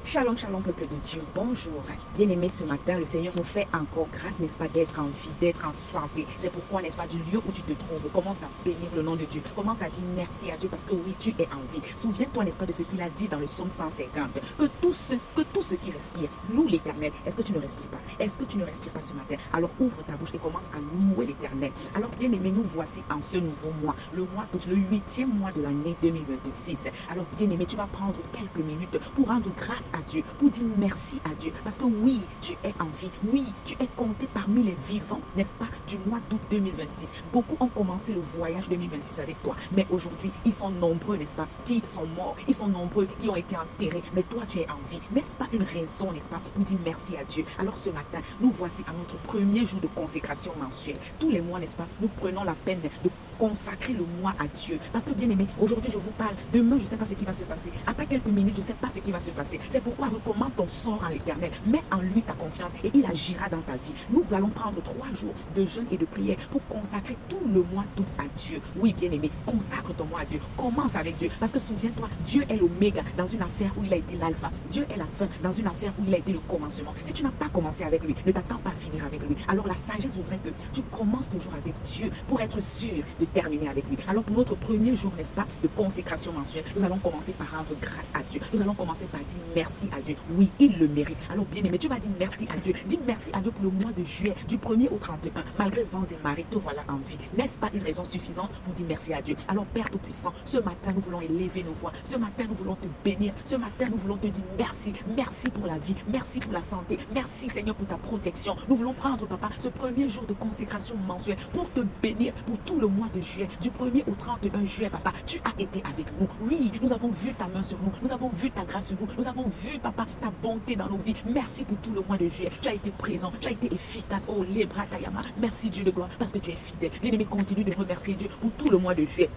Shalom, shalom, peuple de Dieu. Bonjour. Bien-aimés, ce matin, le Seigneur nous fait encore grâce, n'est-ce pas, d'être en vie, d'être en santé. C'est pourquoi, n'est-ce pas, du lieu où tu te trouves, commence à bénir le nom de Dieu. Commence à dire merci à Dieu parce que oui, tu es en vie. Souviens-toi, n'est-ce pas, de ce qu'il a dit dans le psaume 150. Que tout ce qui respire loue l'Éternel. Est-ce que tu ne respires pas? Est-ce que tu ne respires pas ce matin? Alors ouvre ta bouche et commence à louer l'Éternel. Alors, bien-aimés, nous voici en ce nouveau mois, le huitième mois de l'année 2026. Alors, bien-aimé, tu vas prendre quelques minutes pour rendre grâce à Dieu, pour dire merci à Dieu, parce que oui, tu es en vie, oui, tu es compté parmi les vivants, n'est-ce pas, du mois d'août 2026. Beaucoup ont commencé le voyage 2026 avec toi, mais aujourd'hui, ils sont nombreux, n'est-ce pas, qui sont morts, ils sont nombreux qui ont été enterrés, mais toi, tu es en vie. N'est-ce pas une raison, n'est-ce pas, pour dire merci à Dieu? Alors ce matin, nous voici à notre premier jour de consécration mensuelle. Tous les mois, n'est-ce pas, nous prenons la peine de consacrer le mois à Dieu. Parce que bien aimé, aujourd'hui je vous parle, demain je ne sais pas ce qui va se passer. Après quelques minutes, je ne sais pas ce qui va se passer. C'est pourquoi recommande ton sort en l'Éternel. Mets en lui ta confiance et il agira dans ta vie. Nous allons prendre 3 jours de jeûne et de prière pour consacrer tout le mois d'août à Dieu. Oui, bien aimé, consacre ton mois à Dieu. Commence avec Dieu. Parce que souviens-toi, Dieu est l'oméga dans une affaire où il a été l'alpha. Dieu est la fin dans une affaire où il a été le commencement. Si tu n'as pas commencé avec lui, ne t'attends pas à finir avec lui. Alors la sagesse voudrait que tu commences toujours avec Dieu pour être sûr de terminer avec lui. Alors pour notre premier jour, n'est-ce pas, de consécration mensuelle, nous allons commencer par rendre grâce à Dieu. Nous allons commencer par dire merci à Dieu. Oui, il le mérite. Alors bien aimé, tu vas dire merci à Dieu. Dis merci à Dieu pour le mois de juillet, du 1er au 31. Malgré vents et marées, te voilà en vie. N'est-ce pas une raison suffisante pour dire merci à Dieu? Alors Père Tout-Puissant, ce matin nous voulons élever nos voix. Ce matin nous voulons te bénir. Ce matin nous voulons te dire merci. Merci pour la vie. Merci pour la santé. Merci Seigneur pour ta protection. Nous voulons prendre, Papa, ce premier jour de consécration mensuelle pour te bénir pour tout le mois de juillet. Du 1er au 31 juillet, Papa, tu as été avec nous. Oui, nous avons vu ta main sur nous. Nous avons vu ta grâce sur nous. Nous avons vu, Papa, ta bonté dans nos vies. Merci pour tout le mois de juillet. Tu as été présent. Tu as été efficace. Oh, Lebra Tayama. Merci Dieu de gloire parce que tu es fidèle. Bien-aimé, continue de remercier Dieu pour tout le mois de juillet.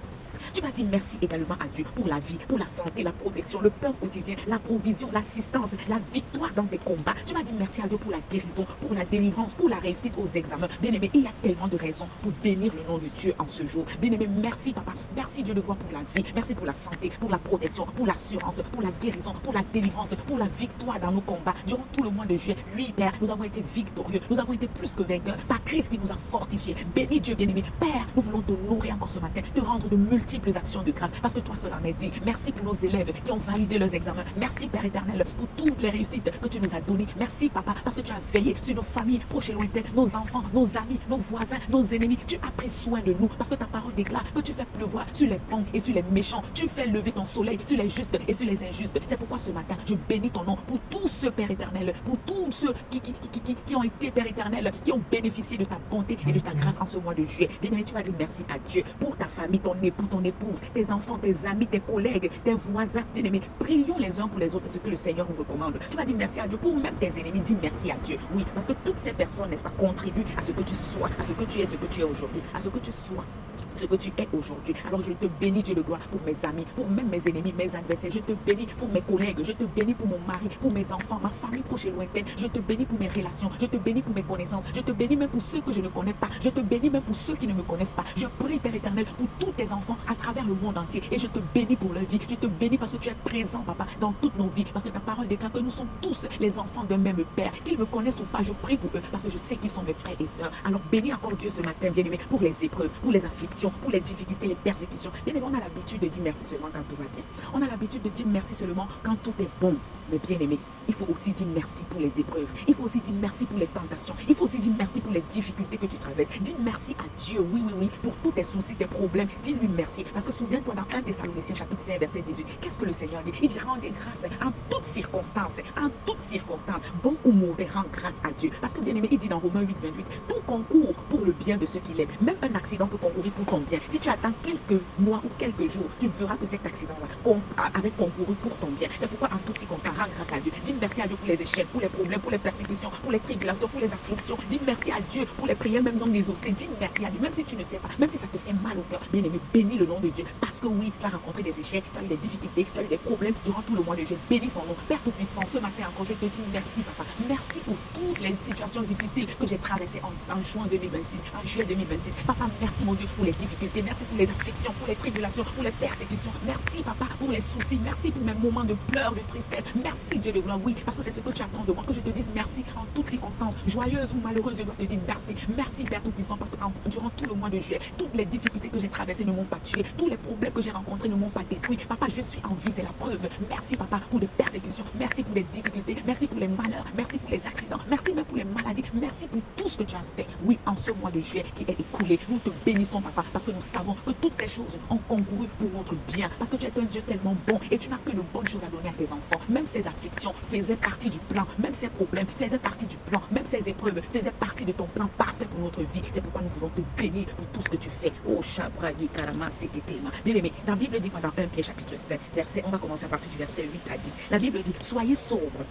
Tu vas dire merci également à Dieu pour la vie, pour la santé, la protection, le pain quotidien, la provision, l'assistance, la victoire dans tes combats. Tu vas dire merci à Dieu pour la guérison, pour la délivrance, pour la réussite aux examens. Bien-aimé, il y a tellement de raisons pour bénir le nom de Dieu en ce jour. Bien-aimé, merci Papa. Merci Dieu de gloire pour la vie. Merci pour la santé, pour la protection, pour l'assurance, pour la guérison, pour la délivrance, pour la victoire dans nos combats. Durant tout le mois de juillet, oui Père, nous avons été victorieux. Nous avons été plus que vainqueurs par Christ qui nous a fortifiés. Bénis Dieu bien-aimé. Père, nous voulons t'honorer encore ce matin, te rendre de multiples actions de grâce parce que toi seul en es dit. Merci pour nos élèves qui ont validé leurs examens. Merci Père éternel pour toutes les réussites que tu nous as données. Merci Papa parce que tu as veillé sur nos familles proches et lointaines, nos enfants, nos amis, nos voisins, nos ennemis. Tu as pris soin de nous parce que ta parole déclare que tu fais pleuvoir sur les bons et sur les méchants. Tu fais lever ton soleil sur les justes et sur les injustes. C'est pourquoi ce matin je bénis ton nom pour tous ceux Père éternel, pour tous ceux qui ont été Père éternel, qui ont bénéficié de ta bonté et de ta grâce en ce mois de juillet. Bien-aimé, tu vas dire merci à Dieu pour ta famille, ton époux, ton épouse, tes enfants, tes amis, tes collègues, tes voisins, bien-aimés. Prions les uns pour les autres, c'est ce que le Seigneur nous recommande. Tu vas dire merci à Dieu pour même tes ennemis. Dis merci à Dieu. Oui, parce que toutes ces personnes, n'est-ce pas, contribuent à ce que tu sois, à ce que tu es, ce que tu es aujourd'hui, à ce que tu sois, ce que tu es aujourd'hui. Alors je te bénis Dieu de gloire pour mes amis, pour même mes ennemis, mes adversaires. Je te bénis pour mes collègues, je te bénis pour mon mari, pour mes enfants, ma famille proche et lointaine. Je te bénis pour mes relations, je te bénis pour mes connaissances, je te bénis même pour ceux que je ne connais pas, je te bénis même pour ceux qui ne me connaissent pas. Je prie Père éternel pour tous tes enfants à travers le monde entier et je te bénis pour leur vie. Je te bénis parce que tu es présent, Papa, dans toutes nos vies, parce que ta parole déclare que nous sommes tous les enfants d'un même Père. Qu'ils me connaissent ou pas, je prie pour eux parce que je sais qu'ils sont mes frères et sœurs. Alors bénis encore Dieu ce matin, bien-aimé, pour les épreuves, pour les afflictions, pour les difficultés, les persécutions. Bien-aimé, on a l'habitude de dire merci seulement quand tout va bien. On a l'habitude de dire merci seulement quand tout est bon. Mais bien-aimé, il faut aussi dire merci pour les épreuves. Il faut aussi dire merci pour les tentations. Il faut aussi dire merci pour les difficultés que tu traverses. Dis merci à Dieu, oui, oui, oui, pour tous tes soucis, tes problèmes. Dis-lui merci. Parce que souviens-toi dans 1 Thessaloniciens chapitre 5, verset 18, qu'est-ce que le Seigneur dit? Il dit rendez grâce en toutes circonstances. En toutes circonstances, bon ou mauvais, rends grâce à Dieu. Parce que bien-aimé, il dit dans Romains 8, 28, tout concourt pour le bien de ceux qui l'aiment. Même un accident peut concourir pour ton bien. Si tu attends quelques mois ou quelques jours, tu verras que cet accident-là avait concouru pour ton bien. C'est pourquoi en toutes circonstances, rends grâce à Dieu. Dis merci à Dieu pour les échecs, pour les problèmes, pour les persécutions, pour les tribulations, pour les afflictions. Dis merci à Dieu pour les prières même non exaucées. Dis merci à Dieu, même si tu ne sais pas, même si ça te fait mal au cœur. Bien aimé, bénis le nom de Dieu. Parce que oui, tu as rencontré des échecs, tu as eu des difficultés, tu as eu des problèmes durant tout le mois de juillet. Bénis son nom. Père Tout-Puissant, ce matin encore, je te dis merci, Papa. Merci pour toutes les situations difficiles que j'ai traversées en juin 2026, en juillet 2026. Papa, merci mon Dieu pour les difficultés. Merci pour les afflictions, pour les tribulations, pour les persécutions. Merci, Papa, pour les soucis. Merci pour mes moments de pleurs, de tristesse. Merci, Dieu de gloire. oui, parce que c'est ce que tu attends de moi, que je te dise merci en toutes circonstances, joyeuse ou malheureuse, je dois te dire merci. Merci Père Tout-Puissant, parce que durant tout le mois de juillet, toutes les difficultés que j'ai traversées ne m'ont pas tué, tous les problèmes que j'ai rencontrés ne m'ont pas détruit. Papa, je suis en vie, c'est la preuve. Merci Papa pour les persécutions, merci pour les difficultés, merci pour les malheurs, merci pour les accidents, merci même pour les maladies, merci pour tout ce que tu as fait. Oui, en ce mois de juillet qui est écoulé, nous te bénissons Papa, parce que nous savons que toutes ces choses ont concouru pour notre bien, parce que tu es un Dieu tellement bon et tu n'as que de bonnes choses à donner à tes enfants. Même ces afflictions faisaient partie du plan, même ces problèmes faisaient partie du plan, même ces épreuves faisaient partie de ton plan parfait pour notre vie. C'est pourquoi nous voulons te bénir pour tout ce que tu fais. Oh, Shabragi Karama Seketema. Bien aimé, la Bible dit dans 1 Pierre chapitre 5, verset, on va commencer à partir du verset 8 à 10. La Bible dit, soyez sobres,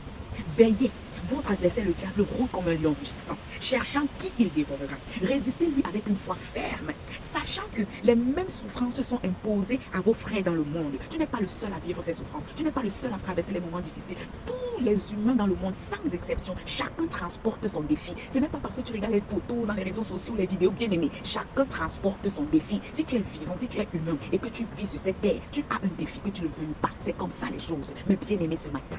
veillez. Votre adversaire, le diable, rôde comme un lion rugissant, cherchant qui il dévorera. Résistez-lui avec une foi ferme, sachant que les mêmes souffrances sont imposées à vos frères dans le monde. Tu n'es pas le seul à vivre ces souffrances. Tu n'es pas le seul à traverser les moments difficiles. Tous les humains dans le monde, sans exception, chacun transporte son défi. Ce n'est pas parce que tu regardes les photos dans les réseaux sociaux, les vidéos bien aimées. Chacun transporte son défi. Si tu es vivant, si tu es humain et que tu vis sur cette terre, tu as un défi que tu ne veux pas. C'est comme ça les choses. Mais bien aimé ce matin.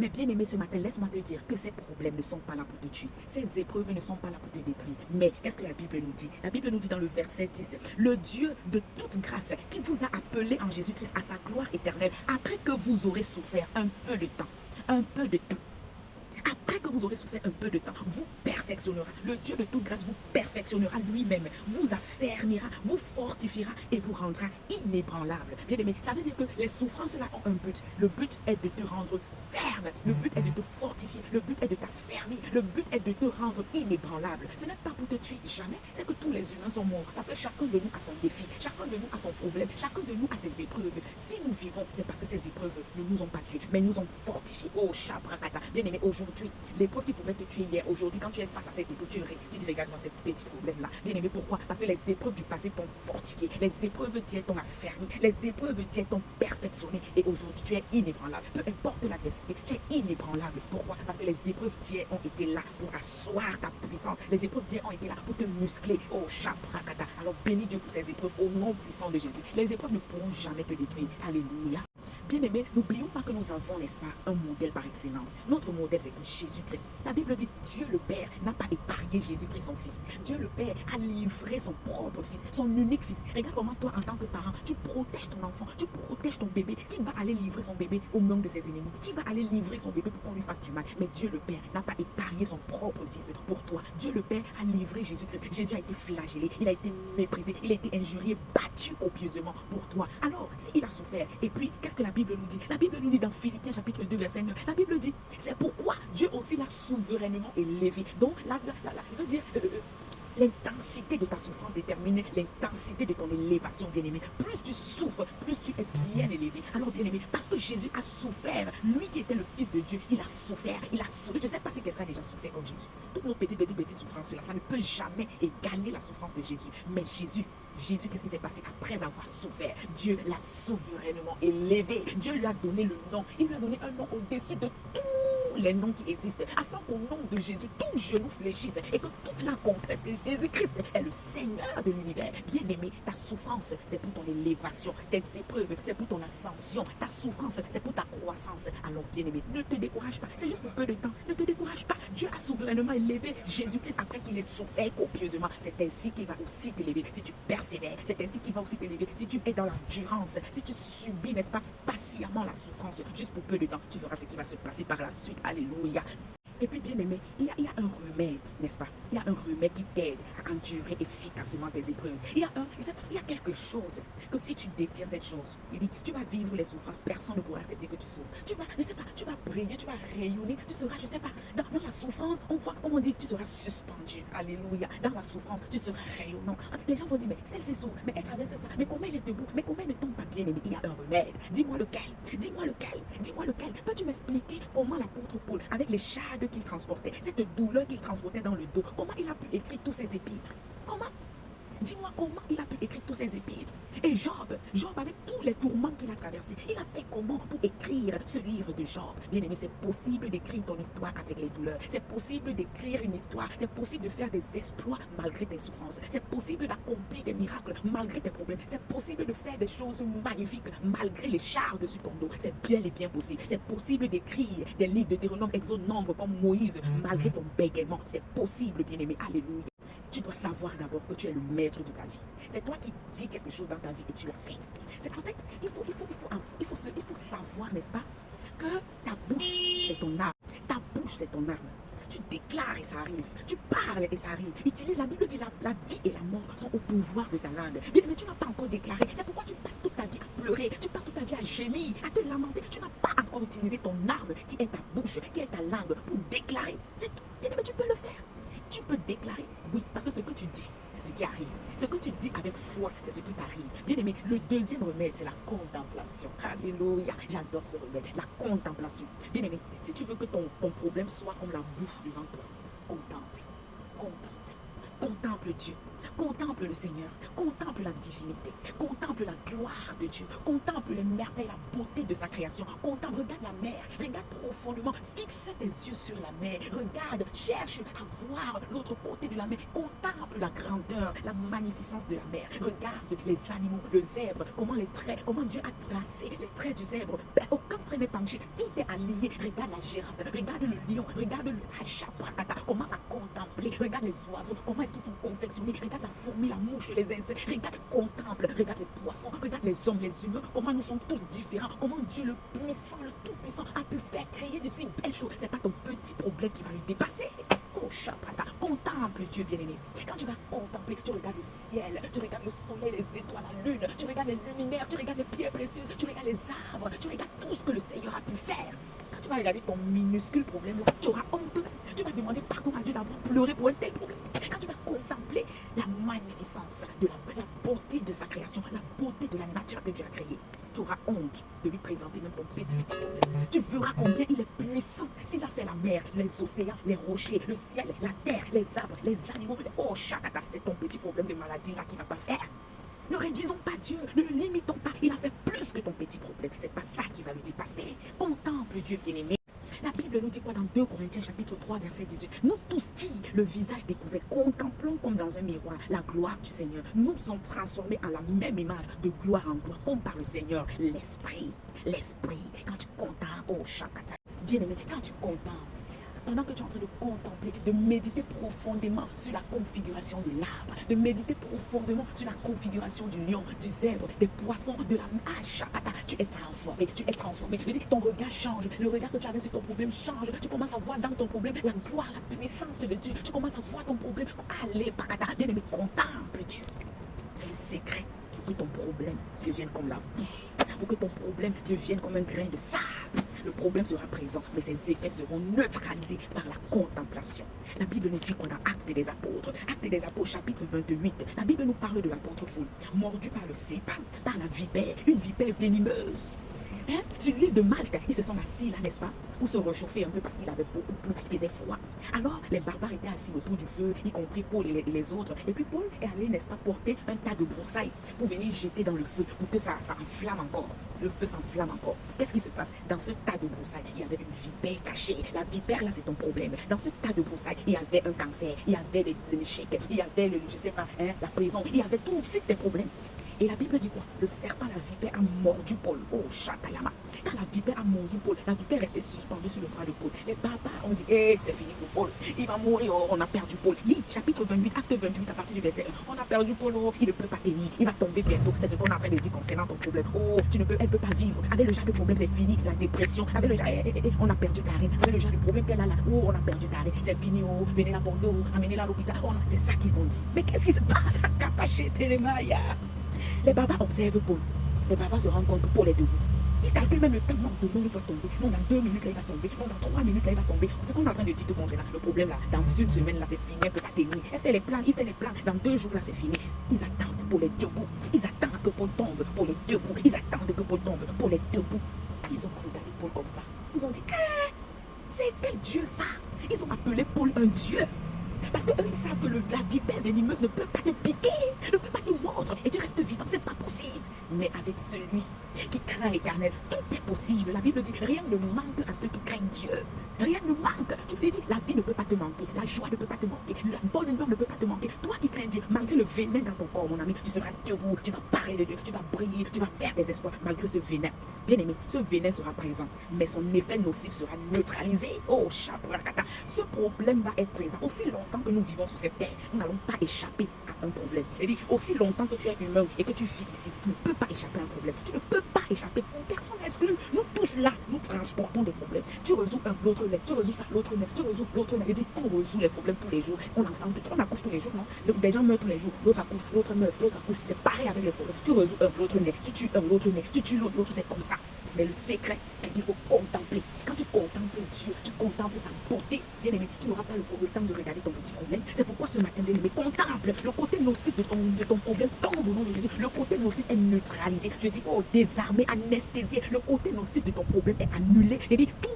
Mais bien aimé ce matin, laisse-moi te dire que ces problèmes ne sont pas là pour te tuer. Ces épreuves ne sont pas là pour te détruire. Mais qu'est-ce que la Bible nous dit? La Bible nous dit dans le verset 10, le Dieu de toute grâce qui vous a appelé en Jésus-Christ à sa gloire éternelle, après que vous aurez souffert un peu de temps, après que vous aurez souffert un peu de temps, vous perfectionnera. Le Dieu de toute grâce vous perfectionnera lui-même, vous affermira, vous fortifiera et vous rendra inébranlable. Bien aimé, ça veut dire que les souffrances là ont un but. Le but est de te rendre ferme. Le but est de te fortifier. Le but est de t'affermir. Le but est de te rendre inébranlable. Ce n'est pas pour te tuer jamais. C'est que tous les humains sont morts. Parce que chacun de nous a son défi. Chacun de nous a son problème. Chacun de nous a ses épreuves. Si nous vivons, c'est parce que ces épreuves ne nous ont pas tués, mais nous ont fortifiés. Oh, Chabrakata. Bien aimé, aujourd'hui, l'épreuve qui pouvait te tuer hier, aujourd'hui, quand tu es face à cette épreuve, tu dis, regarde-moi ces petits problèmes-là. Bien aimé, pourquoi? Parce que les épreuves du passé t'ont fortifié. Les épreuves d'hier t'ont affermi. Les épreuves d'hier t'ont perfectionné. Et aujourd'hui, tu es inébranlable. Peu importe l'adversité, tu es inébranlable. Pourquoi? Parce que les épreuves d'hier ont été là pour asseoir ta puissance. Les épreuves d'hier ont été là pour te muscler. Oh, Chabrakata. Alors bénis Dieu pour ces épreuves au nom puissant de Jésus. Les épreuves ne pourront jamais te détruire. Alléluia. Bien aimé, n'oublions pas que nous avons, n'est-ce pas, un modèle par excellence. Notre modèle, c'est Jésus-Christ. La Bible dit, Dieu le Père n'a pas épargné Jésus-Christ, son Fils. Dieu le Père a livré son propre Fils, son unique Fils. Regarde comment toi, en tant que parent, tu protèges ton enfant, tu protèges ton bébé. Qui va aller livrer son bébé aux mains de ses ennemis? Qui va aller livrer son bébé pour qu'on lui fasse du mal? Mais Dieu le Père n'a pas épargné son propre Fils pour toi. Dieu le Père a livré Jésus-Christ. Jésus a été flagellé, il a été méprisé, il a été injurié, battu copieusement pour toi. Alors, s'il a souffert, et puis, qu'est-ce que la Bible nous dit? La Bible nous dit dans Philippiens chapitre 2 verset 9, la Bible dit, c'est pourquoi Dieu aussi l'a souverainement élevé. Donc, il veut dire, l'intensité de ta souffrance détermine l'intensité de ton élévation, bien-aimé. Plus tu souffres, plus tu es bien élevé. Alors, bien-aimé, parce que Jésus a souffert, lui qui était le Fils de Dieu, il a souffert, Je ne sais pas si quelqu'un a déjà souffert comme Jésus. Toutes nos petites souffrances là, ça ne peut jamais égaler la souffrance de Jésus. Mais Jésus, qu'est-ce qui s'est passé après avoir souffert? Dieu l'a souverainement élevé. Dieu lui a donné le nom. Il lui a donné un nom au-dessus de tout les noms qui existent, afin qu'au nom de Jésus, tout genou fléchisse et que toute la confesse que Jésus-Christ est le Seigneur de l'univers. Bien-aimé, ta souffrance, c'est pour ton élévation. Tes épreuves, c'est pour ton ascension. Ta souffrance, c'est pour ta croissance. Alors, bien-aimé, ne te décourage pas. C'est juste pour peu de temps. Ne te décourage pas. Dieu a souverainement élevé Jésus-Christ après qu'il ait souffert copieusement. C'est ainsi qu'il va aussi t'élever. Si tu persévères, c'est ainsi qu'il va aussi t'élever. Si tu es dans l'endurance, si tu subis, n'est-ce pas, patiemment la souffrance, juste pour peu de temps, tu verras ce qui va se passer par la suite. Alléluia. Et puis, bien aimé, il y a un remède, n'est-ce pas? Il y a un remède qui t'aide à endurer efficacement tes épreuves. Il y a quelque chose que si tu détiens cette chose, il dit, tu vas vivre les souffrances, personne ne pourra accepter que tu souffres. Tu vas, je sais pas, tu vas briller, tu vas rayonner, tu seras, je sais pas, dans la souffrance, on voit, comme on dit, tu seras suspendu. Alléluia. Dans la souffrance, tu seras rayonnant. Les gens vont dire, mais celle-ci souffre, mais elle traverse ça, mais comment elle est debout, mais comment elle ne tombe pas, bien aimé? Il y a un remède. Dis-moi lequel. Dis-moi lequel. Dis-moi lequel. Peux-tu m'expliquer comment l'apôtre Paul, avec les charges qu'il transportait, cette douleur qu'il transportait dans le dos, comment il a pu écrire tous ces épîtres? Comment? Dis-moi comment il a pu écrire tous ces épîtres. Et Job, avec tous les tourments qu'il a traversés, il a fait comment pour écrire ce livre de Job? Bien aimé, c'est possible d'écrire ton histoire avec les douleurs. C'est possible d'écrire une histoire. C'est possible de faire des exploits malgré tes souffrances. C'est possible d'accomplir des miracles malgré tes problèmes. C'est possible de faire des choses magnifiques malgré les chars dessus ton dos. C'est bien et bien possible. C'est possible d'écrire des livres de Deutéronome, Exode, Nombre comme Moïse malgré ton bégaiement. C'est possible, bien aimé. Alléluia. Tu dois savoir d'abord que tu es le maître de ta vie. C'est toi qui dis quelque chose dans ta vie et tu l'as fait. C'est en fait, il faut savoir, n'est-ce pas, que ta bouche, c'est ton arme. Ta bouche, c'est ton arme. Tu déclares et ça arrive. Tu parles et ça arrive. Utilise la Bible, dit la vie et la mort sont au pouvoir de ta langue. Bien, mais tu n'as pas encore déclaré. C'est pourquoi tu passes toute ta vie à pleurer. Tu passes toute ta vie à gémir, à te lamenter. Tu n'as pas encore utilisé ton arme qui est ta bouche, qui est ta langue pour déclarer. C'est tout. Bien, mais tu peux le faire. Tu peux déclarer, oui, parce que ce que tu dis, c'est ce qui arrive. Ce que tu dis avec foi, c'est ce qui t'arrive. Bien aimé, le deuxième remède, c'est la contemplation. Alléluia, j'adore ce remède, la contemplation. Bien aimé, si tu veux que ton problème soit comme la bouffe devant toi, contemple, contemple Dieu. Contemple le Seigneur, contemple la divinité, contemple la gloire de Dieu, contemple les merveilles, la beauté de sa création, contemple, regarde la mer, regarde profondément, fixe tes yeux sur la mer, regarde, cherche à voir l'autre côté de la mer, contemple la grandeur, la magnificence de la mer, regarde les animaux, le zèbre, comment Dieu a tracé les traits du zèbre, aucun trait n'est penché, tout est aligné, regarde la girafe, regarde le lion, regarde le hachaprakata, comment la contempler, regarde les oiseaux, comment est-ce qu'ils sont confectionnés, regarde la fourmi, la mouche, les insectes, regarde, contemple, regarde les poissons, regarde les hommes, les humains, comment nous sommes tous différents, comment Dieu le puissant, le tout-puissant a pu faire créer de si belles choses. C'est pas ton petit problème qui va lui dépasser. Oh, chapata, contemple Dieu bien-aimé. Quand tu vas contempler, tu regardes le ciel, tu regardes le soleil, les étoiles, la lune, tu regardes les luminaires, tu regardes les pierres précieuses, tu regardes les arbres, tu regardes tout ce que le Seigneur a pu faire. Quand tu vas regarder ton minuscule problème, là, tu auras honte. Tu vas demander pardon à Dieu d'avoir pleuré pour un tel problème. Quand tu vas contempler la magnificence de la beauté de sa création, la beauté de la nature que Dieu a créée, tu auras honte de lui présenter même ton petit problème. Tu verras combien il est puissant. S'il a fait la mer, les océans, les rochers, le ciel, la terre, les arbres, les animaux, oh chakata, c'est ton petit problème de maladie là qui ne va pas faire. Ne réduisons pas Dieu, ne le limitons pas. Il a fait plus que ton petit problème. C'est pas ça qui va le dépasser. Contemple Dieu bien-aimé. La Bible nous dit quoi dans 2 Corinthiens chapitre 3 verset 18? Nous tous qui, le visage découvert, contemplons comme dans un miroir la gloire du Seigneur. Nous sommes transformés en la même image, de gloire en gloire, comme par le Seigneur. L'Esprit, quand tu contemples, oh chakata, bien-aimé, quand tu contemples, pendant que tu es en train de contempler, de méditer profondément sur la configuration de l'arbre, de méditer profondément sur la configuration du lion, du zèbre, des poissons, de la chakata, tu es transformé, Je dis que ton regard change, le regard que tu avais sur ton problème change, tu commences à voir dans ton problème la gloire, la puissance de Dieu, tu commences à voir ton problème, allez, pakata, bien aimé, contemple Dieu. C'est le secret pour que ton problème devienne comme la boue, pour que ton problème devienne comme un grain de sable. Le problème sera présent, mais ses effets seront neutralisés par la contemplation. La Bible nous dit quoi dans Actes des Apôtres? Actes des Apôtres, chapitre 28. La Bible nous parle de l'apôtre Paul, mordu par le serpent, par la vipère, une vipère venimeuse. Sur l'île de Malte, ils se sont assis là, n'est-ce pas, pour se réchauffer un peu parce qu'il avait beaucoup plu, il faisait froid. Alors, les barbares étaient assis autour du feu, y compris Paul et les autres. Et puis Paul est allé, n'est-ce pas, porter un tas de broussailles pour venir jeter dans le feu, pour que ça enflamme encore. Le feu s'enflamme encore. Qu'est-ce qui se passe? Dans ce tas de broussailles, il y avait une vipère cachée. La vipère, là, c'est ton problème. Dans ce tas de broussailles, il y avait un cancer, il y avait l'échec, il y avait, je sais pas, la prison, il y avait tout, c'est tes problèmes. Et la Bible dit quoi? Le serpent, la vipère, a mordu Paul. Oh, Chatayama. Quand la vipère a mordu Paul, la vipère restait suspendue sur le bras de Paul. Les barbares ont dit, c'est fini pour Paul. Il va mourir, oh, on a perdu Paul. Lis, chapitre 28, acte 28, à partir du verset 1. On a perdu Paul, oh, il ne peut pas tenir. Il va tomber bientôt. C'est ce qu'on est en train de dire concernant ton problème. Oh, elle ne peut pas vivre. Avec le genre de problème, c'est fini. La dépression. Avec le genre, on a perdu Karine. Avec le genre de problème qu'elle a là, oh, on a perdu Karine. C'est fini, oh, venez la porter, oh, amenez-la à l'hôpital. Oh, c'est ça qu'ils vont dire. Mais qu'est-ce qui se passe à Kapaché Télémaya? Les barbares observent Paul. Les barbares se rendent compte que Paul est debout. Ils calculent même le temps. Non, demain il va tomber. Non, dans 2 minutes là, il va tomber. Non, dans 3 minutes là, il va tomber. Ce qu'on est en train de dire tout concernant le problème là, dans une semaine là, c'est fini. Elle peut pas tenir. Elle fait les plans, il fait les plans. Dans 2 jours là, c'est fini. Ils attendent pour les debout. Ils attendent que Paul tombe pour les debout. Ils attendent que Paul tombe pour les debout. Ils ont regardé Paul comme ça. Ils ont dit, c'est quel Dieu ça? Ils ont appelé Paul un Dieu. Parce qu'eux, ils savent que la vipère venimeuse ne peut pas te piquer, ne peut pas te mordre, et tu restes vivant. C'est pas possible. Mais avec celui qui craint l'Éternel, tout est possible. La Bible dit, rien ne manque à ceux qui craignent Dieu. Rien ne manque. Tu l'as dit, la vie ne peut pas te manquer, la joie ne peut pas te manquer, la bonne humeur ne peut pas te manquer. Toi qui crains Dieu, malgré le venin dans ton corps, mon ami, tu seras debout, tu vas parler de Dieu, tu vas briller, tu vas faire des espoirs malgré ce venin. Bien aimé, ce venin sera présent, mais son effet nocif sera neutralisé. Oh, chabrakata, ce problème va être présent. Aussi longtemps que nous vivons sur cette terre, nous n'allons pas échapper à un problème. Et aussi longtemps que tu es humain et que tu vis ici, tu ne peux pas échapper à un problème. Tu ne peux pas échapper. Personne exclu. Nous tous là, nous transportons des problèmes. Tu résous un, l'autre lait, tu résous ça, l'autre lait, tu résous l'autre lait. Et dit qu'on résout les problèmes tous les jours. On accouche tous les jours, non? Des gens meurent tous les jours. L'autre accouche, l'autre meurt, l'autre accouche. C'est pareil avec les problèmes. Tu résous un, l'autre lait, tu tues un, l'autre lait, tu tues l'autre, l'autre, c'est comme ça. Mais le secret, c'est qu'il faut contempler. Quand tu contemples Dieu, tu contemples sa beauté, bien aimé, tu n'auras pas le temps de regarder ton petit problème. C'est pourquoi ce matin, bien aimé, contemple. Le côté nocif de ton problème tombe au nom de Jésus. Le côté nocif est neutralisé. Je dis, oh, désarmé, anesthésié. Le côté nocif de ton problème est annulé. Et dit, tout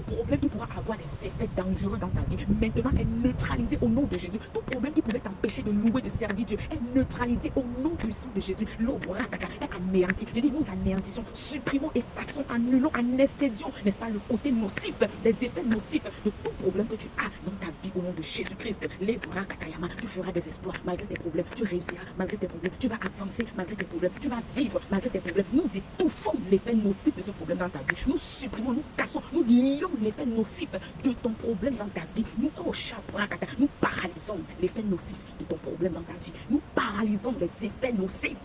problème qui pourra avoir des effets dangereux dans ta vie, maintenant est neutralisé au nom de Jésus. Tout problème qui pouvait t'empêcher de louer, de servir Dieu, est neutralisé au nom puissant de Jésus. L'obrakaka est anéanti. Je dis, nous anéantissons, supprimons, effaçons, annulons, anesthésions, n'est-ce pas, le côté nocif, les effets nocifs de tout problème que tu as dans ta vie au nom de Jésus-Christ. Les brakakayama, tu feras des espoirs malgré tes problèmes, tu réussiras malgré tes problèmes, tu vas avancer malgré tes problèmes, tu vas vivre malgré tes problèmes. Nous étouffons l'effet nocif de ce problème dans ta vie. Nous supprimons, nous cassons, nous lions l'effet nocif de ton problème dans ta vie. Nous, oh, nous paralysons l'effet nocif de ton problème dans ta vie. Nous paralysons les effets nocifs.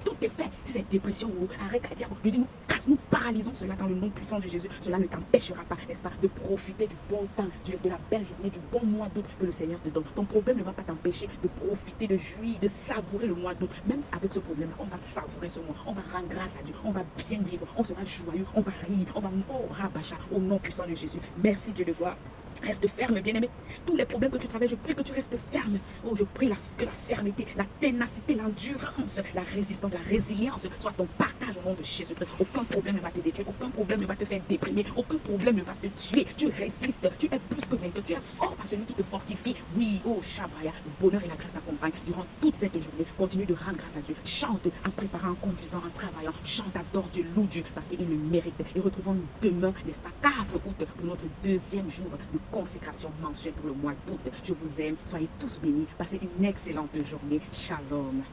Tout est fait. Si c'est dépression ou arrêt cardiaque, je dis, nous paralysons cela dans le nom puissant de Jésus. Cela ne t'empêchera pas, n'est-ce pas, de profiter du bon temps, de la belle journée, du bon mois d'août que le Seigneur te donne. Ton problème ne va pas t'empêcher de profiter, de jouir, de savourer le mois d'août. Même avec ce problème, on va savourer ce mois. On va rendre grâce à Dieu. On va bien vivre. On sera joyeux. On va rire. On va rabacha au nom puissant de Jésus. Merci Dieu de gloire. Reste ferme, bien-aimé. Tous les problèmes que tu travailles, je prie que tu restes ferme. Oh, je prie que la fermeté, la ténacité, l'endurance, la résistance, la résilience soit ton partage au nom de Jésus-Christ. Aucun problème ne va te détruire, aucun problème ne va te faire déprimer, aucun problème ne va te tuer. Tu résistes, tu es plus que vainqueur, tu es fort par celui qui te fortifie. Oui, oh Shabraya, le bonheur et la grâce t'accompagnent durant toute cette journée. Continue de rendre grâce à Dieu. Chante en préparant, en conduisant, en travaillant. Chante, adore Dieu, loue Dieu parce qu'il le mérite. Et retrouvons-nous demain, n'est-ce pas, 4 août, pour notre deuxième jour de consécration mensuelle pour le mois d'août. Je vous aime. Soyez tous bénis. Passez une excellente journée. Shalom.